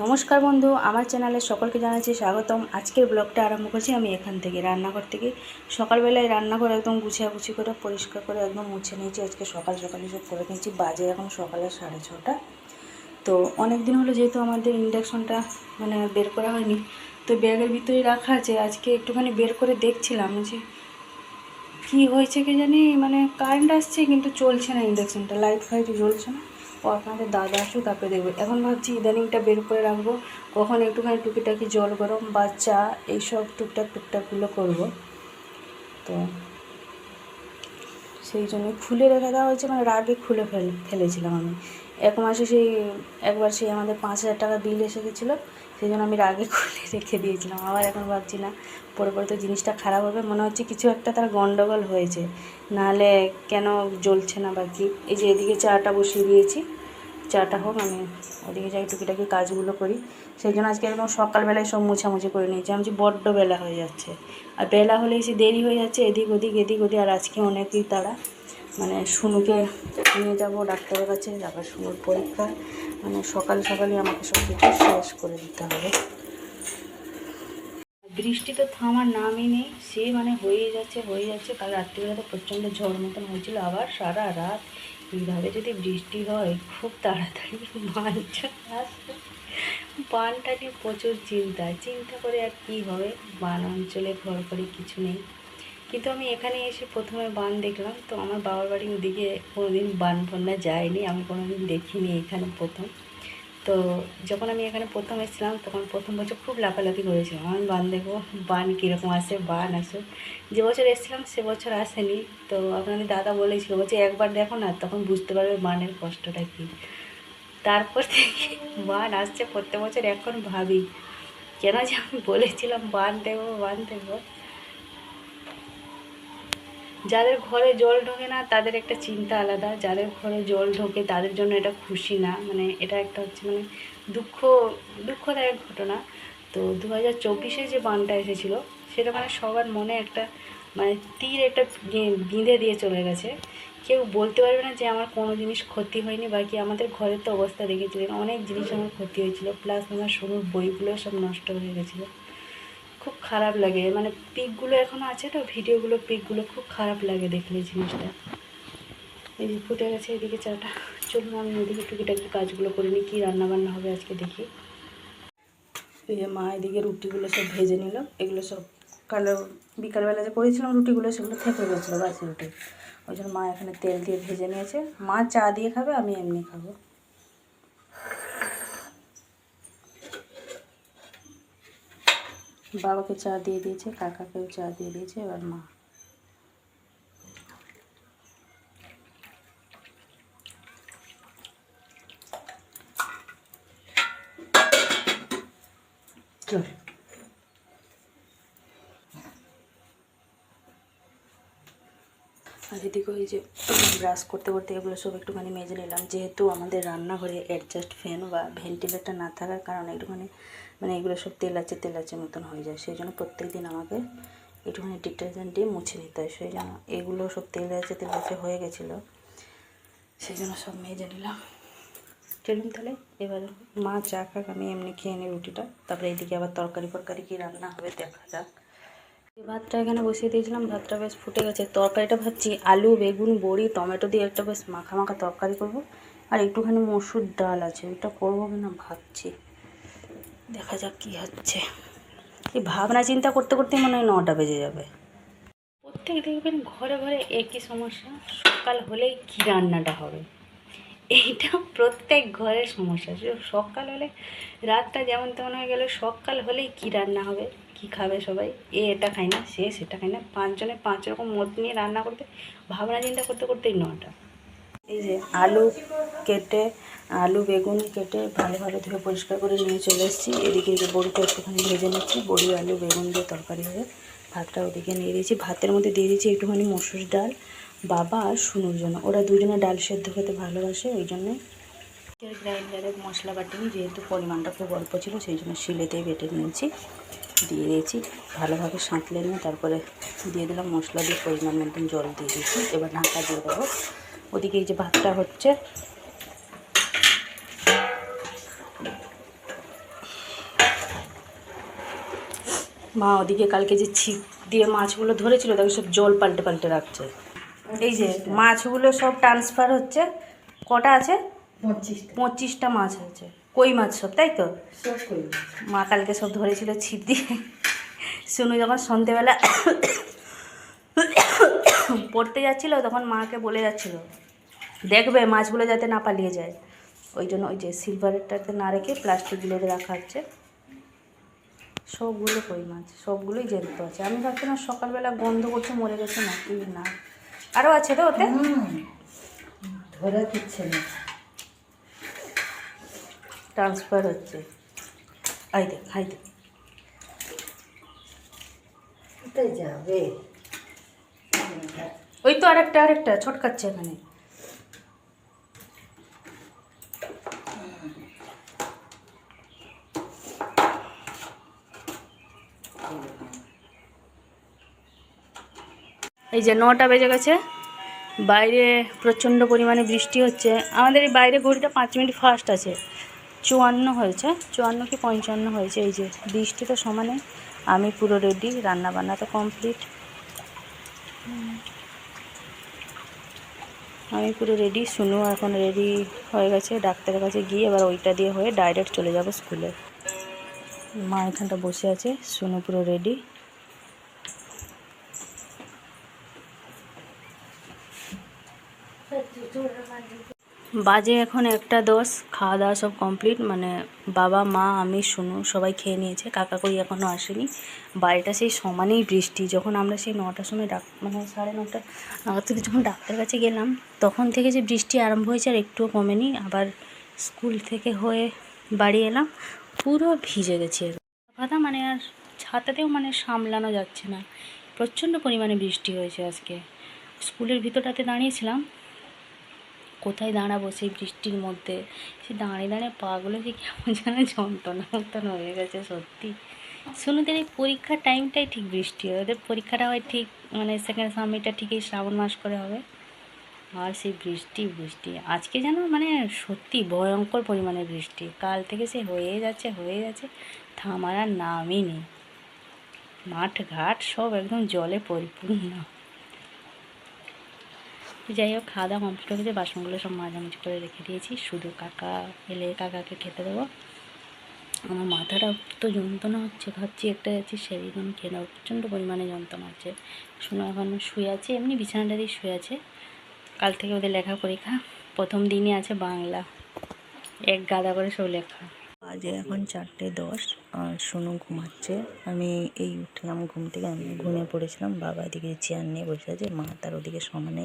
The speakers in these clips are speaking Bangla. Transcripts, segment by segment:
নমস্কার বন্ধু, আমার চ্যানেলে সকলকে জানাচ্ছি স্বাগতম। আজকের ব্লগটা আরম্ভ করছি আমি এখান থেকে, রান্নাঘর থেকে। সকালবেলায় রান্নাঘর একদম গুছিয়ে করে পরিষ্কার করে একদম মুছে নিয়েছি। আজকে সকাল সকালে সব করে নিয়েছি। বাজে এখন সকালে 6:30। তো অনেক দিন হলো যেহেতু আমাদের ইন্ডাকশনটা বের করা হয়নি, তো ব্যাগের ভিতরেই রাখা আছে। আজকে একটুখানি বের করে দেখছিলাম যে কী হয়েছে কে জানি, কারেন্ট আসছে কিন্তু চলছে না, ইন্ডাকশনটা লাইট ফাইট জ্বলছে না। ও আপনাদের দাদা আসুক তারপরে দেখবো। এখন ভাবছি ইদানিংটা বের করে রাখবো, কখন একটুখানি টুকিটাকি জল গরম বা চা এইসব টুকটাকগুলো করবো। তো সেই জন্য খুলে রেখে দেওয়া হয়েছে, রাগে খুলে ফেলেছিলাম আমি। এক মাসে একবার আমাদের 5,000 টাকা বিল এসে গেছিলো, সেই জন্য আমি রাগে খুলে রেখে দিয়েছিলাম। আবার এখন ভাবছি না, পরে তো জিনিসটা খারাপ হবে, মনে হচ্ছে কিছু একটা তার গন্ডগোল হয়েছে, নাহলে কেন জ্বলছে না বা কি। এই যে এদিকে চাটা বসিয়ে দিয়েছি, চাটা হোক, আমি ওদিকে যাই টুকিটাকি কাজগুলো করি। সেই জন্য আজকে একদম সকালবেলায় সব মোছামুছি করে নিয়েছি। আমি বড্ড বেলা হয়ে যাচ্ছে, আর বেলা হলে দেরি হয়ে যাচ্ছে, এদিক ওদিক। আর আজকে অনেকই তাড়া, শুনুকে নিয়ে যাবো ডাক্তারের কাছে, আবার শুনুর পরীক্ষা। সকাল সকালে আমাকে সব কিছু শেষ করে দিতে হবে। বৃষ্টি তো থামার নামই নেই, সে হয়ে যাচ্ছে। কাল রাত্রিবেলা তো প্রচণ্ড ঝড় মতন হয়েছিল, আবার সারা রাত এইভাবে যদি বৃষ্টি হয় খুব তাড়াতাড়ি বানটা আসবে। বানটা নিয়ে প্রচুর চিন্তা করে আর কী হবে। বান অঞ্চলে ঘর করে কিছু নেই, কিন্তু আমি এখানে এসে প্রথমে বান দেখলাম। তো আমার বাবার বাড়ির ওদিকে কোনোদিন বান বন্যা যায়নি, আমি কোনোদিন দেখিনি, এখানে প্রথম। তো যখন আমি এখানে প্রথম এসেছিলাম তখন প্রথম বছর খুব লাফালাফি করেছিলাম, আমি বান দেখবো, বান কীরকম আসে, বান আসে। যে বছর এসেছিলাম সে বছর আসেনি। তো আপনাদের দাদা বলেছিল, বলছে একবার দেখো না, তখন বুঝতে পারবে বানের কষ্টটা কী। তারপর থেকে বান আসছে প্রত্যেক বছর। এখন ভাবি কেন যে আমি বলেছিলাম বান দেখবো। যাদের ঘরে জল ঢোকে না তাদের একটা চিন্তা আলাদা, যাদের ঘরে জল ঢোকে তাদের জন্য এটা খুশি না, এটা একটা হচ্ছে দুঃখদায়ক ঘটনা। তো 2024-এ যে বানটা এসেছিলো সেটা সবার মনে একটা তীর একটা বিঁধে দিয়ে চলে গেছে। কেউ বলতে পারবে না যে আমার কোনো জিনিস ক্ষতি হয়নি, বাকি আমাদের ঘরের তো অবস্থা দেখেছিলেন, অনেক জিনিস আমার ক্ষতি হয়েছিল, প্লাস আমার শুরুর বইগুলো সব নষ্ট হয়ে গেছিলো। খুব খারাপ লাগে, পিকগুলো এখনও আছে তো, ভিডিওগুলো পিকগুলো খুব খারাপ লাগে দেখলে জিনিসটা। এই যে ফুটে গেছে এদিকে চাটা। চলুন আমি ওদিকে টুকিটাকি কাজগুলো করে নিই, কী রান্নাবান্না হবে আজকে দেখি। এই যে মা এদিকে রুটিগুলো সব ভেজে নিল, এগুলো সব বিকালবেলা যে করেছিলাম রুটিগুলো সেগুলো থেকে গেছিলো বাসি রুটি, ওই জন্য মা এখানে তেল দিয়ে ভেজে নিয়েছে। মা চা দিয়ে খাবে, আমি এমনি খাবো। বাবাকে চা দিয়ে দিয়েছে, কাকাকেও চা দিয়ে দিয়েছে, এবার মা। চল আর এদিকে ওই যে ব্রাশ করতে করতে এগুলো সব একটুখানি মেজে নিলাম, যেহেতু আমাদের রান্নাঘরে অ্যাডজাস্ট ফ্যান বা ভেন্টিলেটর না থাকার কারণে একটুখানি এগুলো সব তেল আছে মতন হয়ে যায়। সেই জন্য প্রত্যেক দিন আমাকে একটুখানি ডিটারজেন্ট দিয়ে মুছে নিতে হয়। সেই জন্য এগুলো সব তেল আছে হয়ে গেছিলো, সেই জন্য সব মেজে নিলাম। চলুন তাহলে এবার মা চা খাক, আমি এমনি খেয়ে নিই রুটিটা, তারপরে এইদিকে আবার তরকারি কী রান্না হবে দেখা যাক। ভাতটা এখানে বসিয়ে দিয়েছিলাম, ভাতটা বেশ ফুটে গেছে। তরকারিটা ভাবছি আলু বেগুন বড়ি টমেটো দিয়ে একটা বেশ মাখা তরকারি করব, আর একটুখানি মসুর ডাল আছে, ওইটা করবো কিনা ভাবছি, দেখা যাক কী হচ্ছে। এই ভাবনা চিন্তা করতে মনে হয় 9টা বেজে যাবে। প্রত্যেক দেখবেন ঘরে ঘরে একই সমস্যা, সকাল হলেই কী রান্নাটা হবে, এইটা প্রত্যেক ঘরের সমস্যা। সকাল হলে রাতটা যেমন তেমন হয়ে গেলে সকাল হলেই কী রান্না হবে, কী খাবে সবাই, এটা খায় না, সে সেটা খায় না, 5 জনে 5 রকম মত নিয়ে রান্না করতে ভাবনা চিন্তা করতেই 9টা। এই যে আলু বেগুন কেটে ভালো ধুয়ে পরিষ্কার করে নিয়ে চলে এসেছি। এদিকে যে বড়িটা একটুখানি ভেজে নিচ্ছি, বড়ি আলু বেগুন দিয়ে তরকারি হবে। ভাতটা ওদিকে নিয়ে দিয়েছি, ভাতের মধ্যে দিয়ে দিয়েছি একটুখানি মসুর ডাল, বাবা আর শুনুর জন্য, ওরা দুজনে ডাল সেদ্ধ খেতে ভালোবাসে, ওই জন্যে গ্রাইন্ডারে মশলা বাটিনি, যেহেতু পরিমাণটা খুব অল্প ছিল সেই জন্য শিলেতেই বেটে নিয়েছি, দিয়ে দিয়েছি ভালোভাবে সাঁতলে নিয়ে, তারপরে দিয়ে দিলাম মশলা দিয়ে পরিমাণ মতন জল দিয়ে দিয়েছি। এবার ঢাকা দিয়ে দেবো। ওদিকে এই যে ভাতটা হচ্ছে, মা ওদিকে কালকে যে ছিপ দিয়ে মাছগুলো ধরেছিল তাকে সব জল পাল্টে পাল্টে রাখছে। এই যে মাছগুলো সব ট্রান্সফার হচ্ছে। কটা আছে? 25টা মাছ আছে, কই মাছ সব, তাই তো? মা কালকে সব ধরেছিল ছিপ দিয়ে। শুনু যখন সন্ধ্যেবেলা পড়তে যাচ্ছিল তখন মাকে বলে যাচ্ছিল দেখবে মাছগুলো যাতে না পালিয়ে যায়, ওই জন্য ওই যে সিলভারেরটাতে না রেখে প্লাস্টিকগুলোতে রাখা হচ্ছে। সবগুলো কই মাছ, সবগুলোই জ্যান্ত আছে। আমি ভাবছিলাম সকালবেলা গন্ধ করছে মরে গেছে নাকি, না আরও আছে তো ওতে, ধরা দিচ্ছে না, ট্রান্সফার হচ্ছে। আইতে খাইতে কোথায় যাবে? ওই তো আরেকটা ছটকাচ্ছে এখানে। এই যে 9টা বেজে গেছে, বাইরে প্রচণ্ড পরিমাণে বৃষ্টি হচ্ছে। আমাদের এই বাইরে ঘড়িটা 5 মিনিট ফাস্ট আছে, 54 হয়েছে, 54 কি 55 হয়েছে। এই যে বৃষ্টি তো সমানে। আমি পুরো রেডি, রান্না বান্না তো কমপ্লিট, আমি পুরো রেডি। শুনু এখন রেডি হয়ে গেছে, ডাক্তারের কাছে গিয়ে এবার ওইটা দিয়ে হয়ে ডাইরেক্ট চলে যাব স্কুলে। মা এখানটা বসে আছে, শুনু পুরো রেডি। বাজে এখন 1:10, খাওয়া দাওয়া সব কমপ্লিট, মানে বাবা মা আমি শুনু সবাই খেয়ে নিয়েছে, কাকা কই এখনও আসেনি। বাড়িটা সেই সমানেই বৃষ্টি। যখন আমরা সেই 9টার সময় মানে 9:30 নাগাদ থেকে যখন ডাক্তারের কাছে গেলাম তখন থেকে যে বৃষ্টি আরম্ভ হয়েছে আর একটুও কমেনি। আবার স্কুল থেকে হয়ে বাড়ি এলাম, পুরো ভিজে গেছে কথা, মানে আর ছাতাতেও মানে সামলানো যাচ্ছে না, প্রচণ্ড পরিমাণে বৃষ্টি হয়েছে আজকে। স্কুলের ভিতরটাতে দাঁড়িয়েছিলাম, কোথায় দাঁড়াবো সেই বৃষ্টির মধ্যে, সে দাঁড়িয়ে দাঁড়িয়ে পাগুলো যে কেমন যেন যন্ত্রণা মতন হয়ে গেছে সত্যি। শুনুদের এই পরীক্ষার টাইমটাই ঠিক বৃষ্টি হয়, ওদের পরীক্ষাটা হয় ঠিক মানে সেকেন্ড সাবমিটটা ঠিক এই শ্রাবণ মাস করে হবে, আর সেই বৃষ্টি আজকে যেন মানে সত্যি ভয়ঙ্কর পরিমাণে বৃষ্টি। কাল থেকে সে হয়ে যাচ্ছে, থামার আর নামই নেই। মাঠ ঘাট সব একদম জলে পরিপূর্ণ। যাই হোক, খাওয়া দাওয়া কমপ্লিট হয়ে গেছে, বাসনগুলো সব মাঝামাঝি করে রেখে দিয়েছি, শুধু কাকা এলে কাকাকে খেতে দেবো। আমার মাথাটা তো যন্ত্রণা হচ্ছে, ভাবছি একটা যাচ্ছি সেই জন্য খেয়ে নেবো, প্রচণ্ড পরিমাণে যন্ত্রণা হচ্ছে। শুনে এখন শুয়ে আছে, এমনি বিছানাটা দিয়ে শুয়ে আছে। কাল থেকে ওদের লেখা পরীক্ষা, প্রথম দিনই আছে বাংলা, এক গাদা করে সব লেখা। আজে এখন 4:10 আর শুনু ঘুমাচ্ছে। আমি এই উঠলাম ঘুম থেকে, আমি ঘুমিয়ে পড়েছিলাম। বাবা এদিকে চেয়ার নিয়ে বসে আছে, মা তার ওদিকে সমানে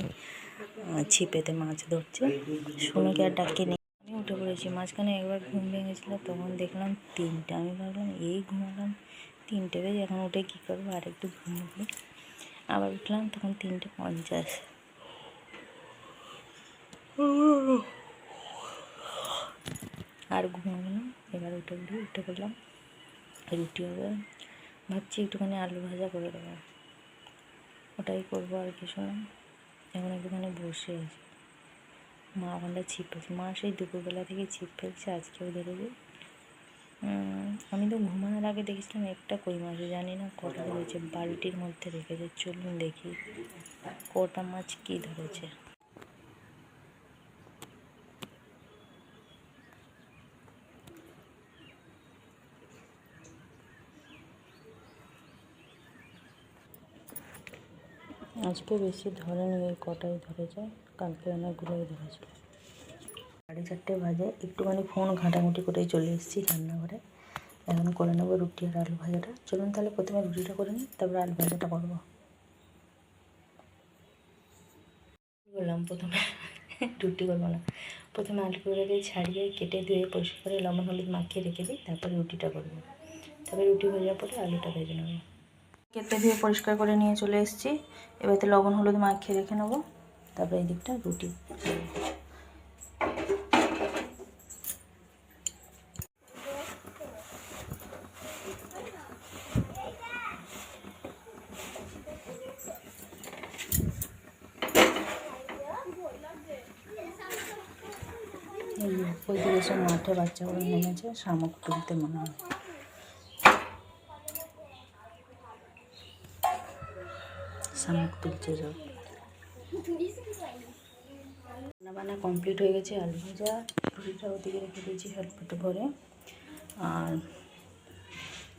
ছিপেতে মাছ ধরছে। শুনুকে আর ডাকি নেই, আমি উঠে পড়েছি। মাঝখানে একবার ঘুম ভেঙেছিল, তখন দেখলাম 3টে, আমি ভাবলাম এই ঘুমালাম 3টে বেজে, এখন উঠে কী করবো, আর একটু ঘুমাবো। আবার উঠলাম তখন 3:50। আর ঘুমালাম, এবার উঠে পড়লাম, রুটি হবে, ভাবছি একটুখানি আলু ভাজা করে দেবো, ওটাই করবো আর কিছু না। এখন একটুখানি বসে আছি, মা ওখানটা ছিপ ফেলছে, মা সেই দুপুরবেলা থেকে ছিপ ফেলছে, আজকেও ধরেছে। আমি তো ঘুমানোর আগে দেখেছিলাম একটা কই মাছ, জানি না কটা ধরেছে, বালতির মধ্যে রেখেছে। চলুন দেখি কটা মাছ কী ধরেছে। আজকে বেশি ধরেনি, এই কটাই ধরেছে, কালকে অনেকগুলোই ধরেছিল। 4:30 বাজে, একটুখানি ফোন ঘাঁটাঘুঁটি করেই চলে এসেছি রান্নাঘরে। এখন করে নেবো রুটি আর আলু ভাজাটা। চলুন তাহলে প্রথমে রুটিটা করে নিই, তারপরে আলু ভাজাটা করবো। বললাম প্রথমে রুটি করবো না, প্রথমে আলুগুলোকে ছাড়িয়ে কেটে ধুয়ে পরিষ্কার করে লবণ হলুদ মাখিয়ে রেখে দিই, তারপরে রুটিটা করবো। তারপরে রুটি ভাজার পরে আলুটা ভেজে নেবো। কেটে ধুয়ে পরিষ্কার করে নিয়ে চলে এসেছি, এবারে লবণ হলুদ মাখিয়ে রেখে নেবো, তারপরে এই দিকটা রুটি। ওই দিকে সব মাঠে বাচ্চাগুলো নেমেছে, শামুক তুলতে মনে হয়। শামুক তুলছে সব। রান্না কমপ্লিট হয়ে গেছে, আলু ভাজা রুটিটা ওদিকে রেখে দিয়েছি হেল্পতে ভরে, আর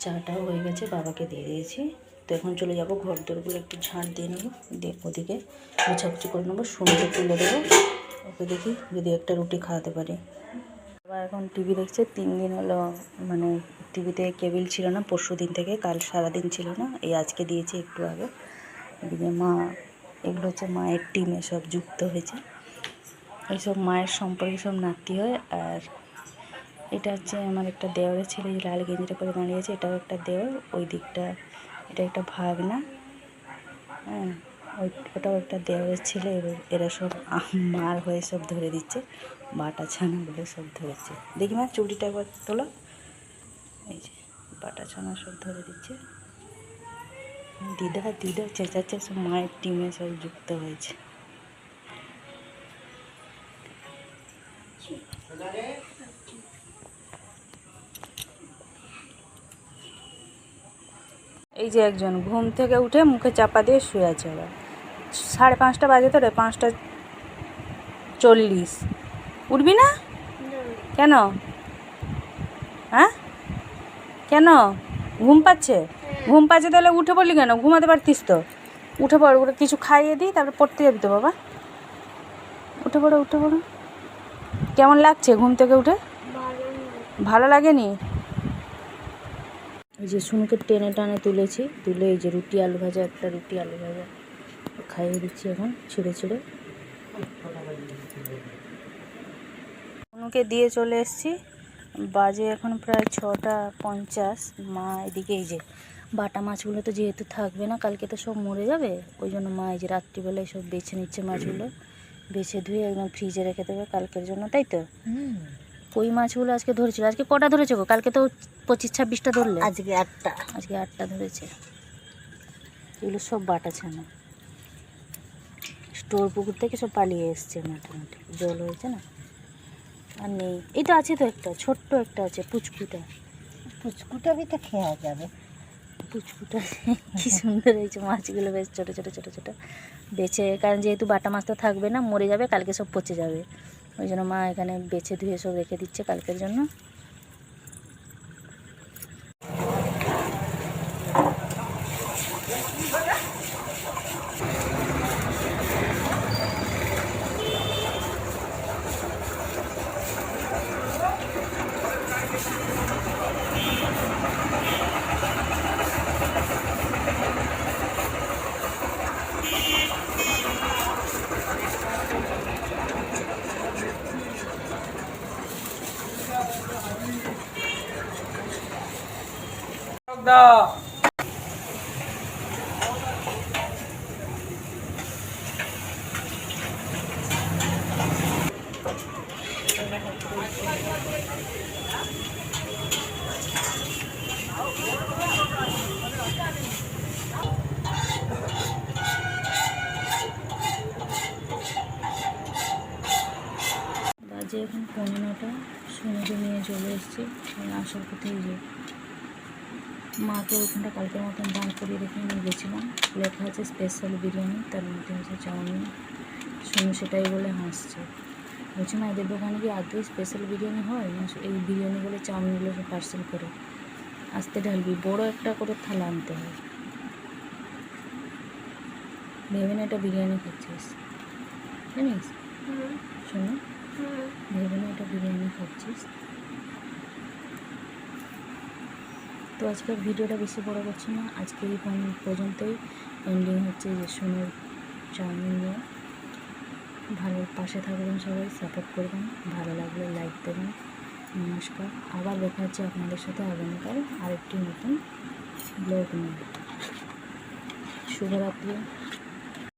চাটাও হয়ে গেছে, বাবাকে দিয়ে দিয়েছি। তো এখন চলে যাব ঘর দোরগুলো একটু ঝাঁট দিয়ে নেবো, দিয়ে ওদিকে গুছাগুছি করে নেবো, সুন্দর তুলে দেবো। ওকে দেখি যদি একটা রুটি খাওয়াতে পারি। বাবা এখন টিভি দেখছে, 3 দিন হলো মানে টিভিতে কেবিল ছিল না, পরশু দিন থেকে, কাল সারাদিন ছিল না, এই আজকে দিয়েছি একটু আগে। এদিকে মা, এগুলো হচ্ছে মায়ের টিমে সব যুক্ত হয়েছে, এইসব মায়ের সম্পর্কে সব নাতি হয়। আর এটা হচ্ছে আমার একটা দেওরের ছেলে, যে লাল গেঞ্জিটা করে দাঁড়িয়েছে, এটাও একটা দেওর। ওই দিকটা এটা একটা ভাগনা, হ্যাঁ, ওটাও একটা দেওরের ছেলে। এরা সব মার হয়ে সব ধরে দিচ্ছে, বাটা ছানাগুলো সব ধরেছে। দেখি মা চুড়িটা একবার তোলো, এই যে বাটা ছানা সব ধরে দিচ্ছে। দিদা দিদা চেঁচাচ্ছে, সব মায়ের টিমে সব যুক্ত হয়েছে। এই যে একজন ঘুম থেকে উঠে মুখে চাপা দিয়ে শুয়ে আছে। আবার 5:30 বাজে, তো 5:40। উঠবি না কেন? হ্যাঁ কেন? ঘুম পাচ্ছে? ঘুম পাচ্ছে তাহলে উঠে পড়লি কেন? ঘুমাতে পারতিস তো, উঠে পড়। ওরা কিছু খাইয়ে দিই, তারপরে পড়তে যাবি তো বাবা। উঠে পড়ো, উঠে পড়ো। কেমন লাগছে ঘুম থেকে উঠে? ভালো লাগেনি? এই যে শুনুকে টেনে টানে তুলেছি, তুলে এই যে রুটি আলু ভাজা, একটা রুটি আলু ভাজা খাইয়ে দিচ্ছি এখন ছিঁড়ে ছিঁড়ে। শুনুকে দিয়ে চলে এসেছি, বাজে এখন প্রায় 6:50। মা এদিকে এই যে বাটা মাছগুলো তো যেহেতু থাকবে না, কালকে তো সব মরে যাবে, ওই জন্য মা এই যে রাত্রিবেলায় সব বেছে নিচ্ছে মাছগুলো, বেছে ধুয়ে একদম ফ্রিজে রেখে দেবে কালকের জন্য, তাই তো? কই মাছগুলো আজকে ধরেছিল। আজকে কটা ধরেছে গো? কালকে তো 25-26টা ধরলে, আজকে 8টা। আজকে 8টা ধরেছে। এগুলো সব বাটা ছানা, স্টোর পুকুর থেকে সব পালিয়ে এসছে, মোটামুটি জল হয়েছে না। আর নেই, এই তো আছে তো একটা ছোট্ট একটা আছে, পুচকুটা। পুচকুটা তো খেয়া যাবে। পুচকুটা কি সুন্দর হয়েছে মাছগুলো, বেশ ছোটো ছোটো ছোটো ছোটো বেছে, কারণ যেহেতু বাটা মাছ তো থাকবে না, মরে যাবে, কালকে সব পচে যাবে, ওই জন্য মা এখানে বেছে ধুয়ে সব রেখে দিচ্ছে কালকের জন্য। বাজে এখন 9:15। শুনেকে নিয়ে চলে এসেছি, আসার কোথায় যে মাকে ওইখানটা কালকের মতন দান করিয়ে রেখে নিয়ে গেছিলাম। লেখা আছে স্পেশাল বিরিয়ানি, তার মধ্যে হচ্ছে চাউমিন। শুনে সেটাই বলে হাসছে, বলছি না এদের দোকানে কি আদৌ স্পেশাল বিরিয়ানি হয় না? এই বিরিয়ানি বলে চাউমিনগুলো সব পার্সেল করে আসতে ঢালবি, বড় একটা করে থালা আনতে হয়। ভেবে না এটা বিরিয়ানি খাচ্ছিস, জানিস? শোনো, ভেবে না এটা বিরিয়ানি খাচ্ছিস। তো আজকের ভিডিওটা বেশি বড় করছি না, আজকে এই পর্যন্তই এন্ডিং হচ্ছে যে সোনার চাউমিন নিয়ে। ভালো পাশে থাকবেন, সবাই সাপোর্ট করবেন, ভালো লাগলে লাইক দেবেন। নমস্কার, আবার দেখা হচ্ছে আপনাদের সাথে আগামীকাল আরেকটি নতুন ব্লগ নিয়ে। শুভরাত্রি।